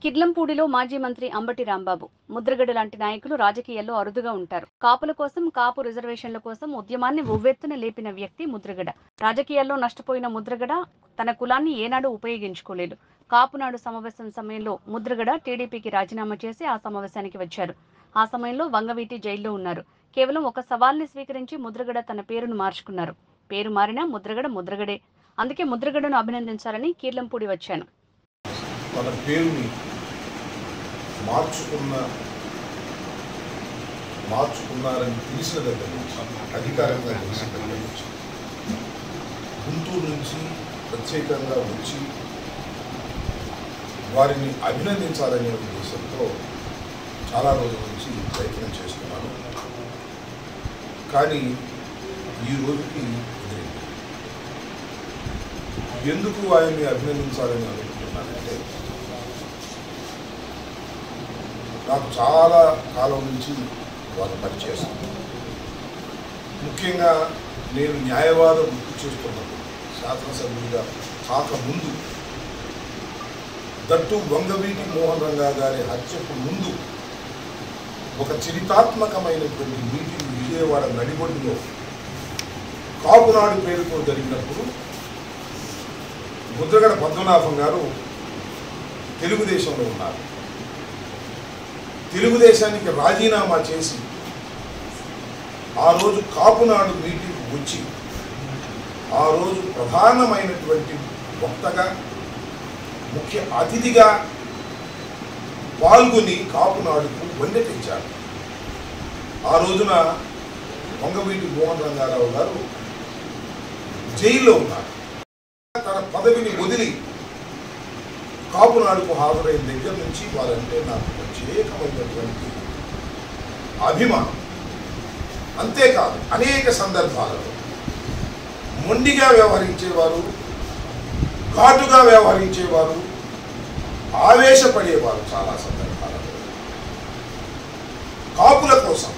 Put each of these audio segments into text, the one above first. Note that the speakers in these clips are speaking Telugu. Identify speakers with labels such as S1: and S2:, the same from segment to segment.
S1: కిర్లంపూడిలో మాజీ మంత్రి అంబటి రాంబాబు, ముద్రగడ లాంటి నాయకులు రాజకీయాల్లో అరుదుగా ఉంటారు. కాపుల కోసం, కాపు రిజర్వేషన్ల కోసం ఉద్యమాన్ని ఉవ్వెత్తున లేపిన వ్యక్తి ముద్రగడ. రాజకీయాల్లో నష్టపోయిన ముద్రగడ తన కులాన్ని ఏనాడు ఉపయోగించుకోలేదు. కాపునాడు సమావేశం సమయంలో ముద్రగడ టీడీపీకి రాజీనామా చేసి ఆ సమావేశానికి వచ్చారు. ఆ సమయంలో వంగవీటి జైల్లో ఉన్నారు. కేవలం ఒక సవాల్ని స్వీకరించి ముద్రగడ తన పేరును మార్చుకున్నారు. పేరు మారినా ముద్రగడ ముద్రగడే. అందుకే ముద్రగడను అభినందించాలని కీర్లంపూడి వచ్చాను.
S2: మన పేరుని మార్చుకున్నారని తెలిసిన దగ్గర నుంచి, అధికారంగా తెలిసిన దగ్గర నుంచి, గుంటూరు నుంచి ప్రత్యేకంగా వచ్చి వారిని అభినందించాలనే ఉద్దేశంతో చాలా రోజుల నుంచి ప్రయత్నం చేస్తున్నాను. కానీ ఈ రోజుకి ఎదురైంది. ఎందుకు ఆయన్ని అభినందించాలని అనుకుంటున్నానంటే, నాకు చాలా కాలం నుంచి వారు పరిచయం. ముఖ్యంగా నేను న్యాయవాదం వృత్తి చేస్తున్నప్పుడు, శాసనసభ్యుడిగా కాకముందు, దట్టు వంగవీటి మోహన్ రంగా గారి హత్యకు ముందు ఒక చరితాత్మకమైనటువంటి మీటింగ్ విజయవాడ నడిబొడ్డులో కాపునాడు పేరుతో జరిగినప్పుడు ముద్రగడ పద్మనాభం గారు తెలుగుదేశంలో ఉన్నారు. తెలుగుదేశానికి రాజీనామా చేసి ఆ రోజు కాపునాడు మీటింగ్ వచ్చి ఆ రోజు ప్రధానమైనటువంటి వక్తగా, ముఖ్య అతిథిగా పాల్గొని కాపునాడుకు వన్నె తెచ్చారు. ఆ రోజున వంగవీటి మోహన్ రంగారావు గారు జైల్లో ఉన్నారు. తన పదవిని వదిలి కాపునాడుకు హాజరైన దగ్గర నుంచి వారంటే నాకు ప్రత్యేకమైనటువంటి అభిమానం. అంతేకాదు, అనేక సందర్భాలలో మొండిగా వ్యవహరించేవారు, ఘాటుగా వ్యవహరించేవారు, ఆవేశపడేవారు. చాలా సందర్భాలలో కాపుల కోసం,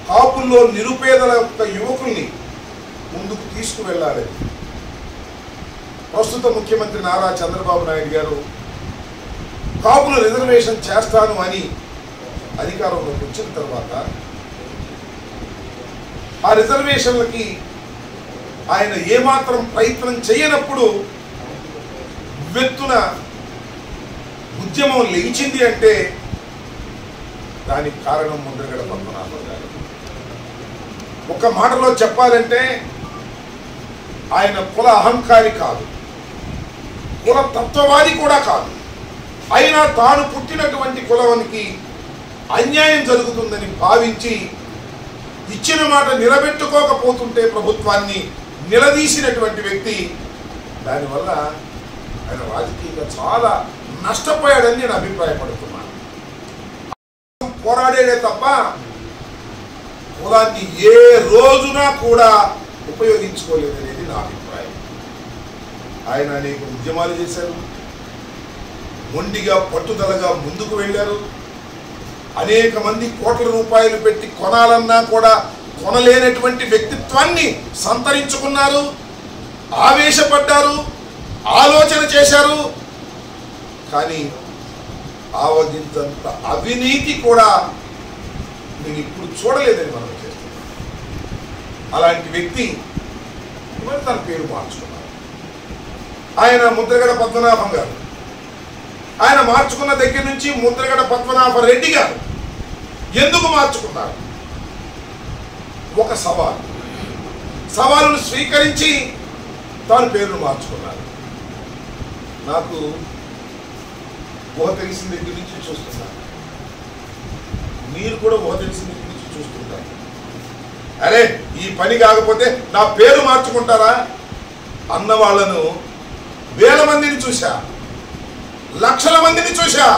S2: కాపుల్లో నిరుపేదల యొక్క యువకుల్ని ముందుకు తీసుకువెళ్ళాలని ప్రస్తుత ముఖ్యమంత్రి నారా చంద్రబాబు నాయుడు గారు కాపుల రిజర్వేషన్ చేస్తాను అని అధికారంలోకి వచ్చిన తర్వాత ఆ రిజర్వేషన్లకి ఆయన ఏమాత్రం ప్రయత్నం చేయనప్పుడు వెత్తున ఉద్యమం లేచింది అంటే దానికి కారణం ముద్రగడ పద్మనాభం గారు. ఒక మాటలో చెప్పాలంటే ఆయన కుల అహంకారి కాదు, కుల తత్వవాది కూడా కాదు. అయినా తాను పుట్టినటువంటి కులానికి అన్యాయం జరుగుతుందని భావించి ఇచ్చిన మాట నిలబెట్టుకోకపోతుంటే ప్రభుత్వాన్ని నిలదీసినటువంటి వ్యక్తి. దానివల్ల ఆయన రాజకీయంగా చాలా నష్టపోయాడని నేను అభిప్రాయపడుతున్నాను. పోరాడేదే తప్ప కులాన్ని ఏ రోజున కూడా ఉపయోగించుకోలేదనేది నా అభిప్రాయం. ఆయన అనేక ఉద్యమాలు చేశారు, మొండిగా పట్టుదలగా ముందుకు వెళ్ళారు. అనేక మంది కోట్ల రూపాయలు పెట్టి కొనాలన్నా కూడా కొనలేనటువంటి వ్యక్తిత్వాన్ని సంతరించుకున్నారు, ఆవేశపడ్డారు, ఆలోచన చేశారు. కానీ ఆవగింతంత అవినీతి కూడా నేను ఇప్పుడు చూడలేదని మనం చేస్తున్నాం. అలాంటి వ్యక్తి మరి తన పేరు మార్చుకున్నారు. ఆయన ముద్రగడ పద్మనాభం గారు. ఆయన మార్చుకున్న దగ్గర నుంచి ముద్రగడ పద్మనాభ రెడ్డి గారు. ఎందుకు మార్చుకున్నారు? ఒక సవాలును స్వీకరించి తాను పేరును మార్చుకున్నారు. నాకు ఊహ తెలిసిన దగ్గర నుంచి చూస్తున్నాను, మీరు కూడా ఊహ తెలిసిన దగ్గర నుంచి చూస్తుంటారు. అరే ఈ పని కాకపోతే నా పేరు మార్చుకుంటారా అన్న వాళ్ళను వేల మందిని చూశా, లక్షల మందిని చూశా.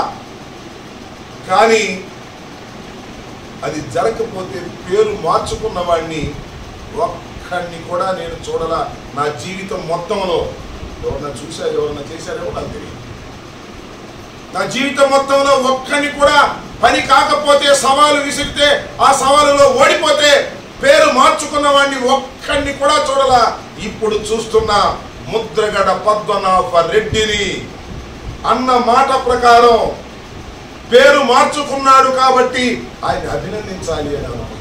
S2: కానీ అది జరగకపోతే పేరు మార్చుకున్న వాడిని ఒక్కడిని కూడా నేను చూడలా నా జీవితం మొత్తంలో. ఎవరన్నా చూశా, ఎవరన్నా చేశారేమో నాకు తెలియదు. నా జీవితం మొత్తంలో ఒక్కడిని కూడా పని కాకపోతే, సవాలు విసిరితే ఆ సవాలులో ఓడిపోతే పేరు మార్చుకున్న వాడిని ఒక్కడిని కూడా చూడలా. ఇప్పుడు చూస్తున్న ముద్రగడ పద్మనాభ రెడ్డిని అన్న మాట ప్రకారం పేరు మార్చుకున్నాడు కాబట్టి ఆయన అభినందించాలి అని అనుకుంటున్నాను.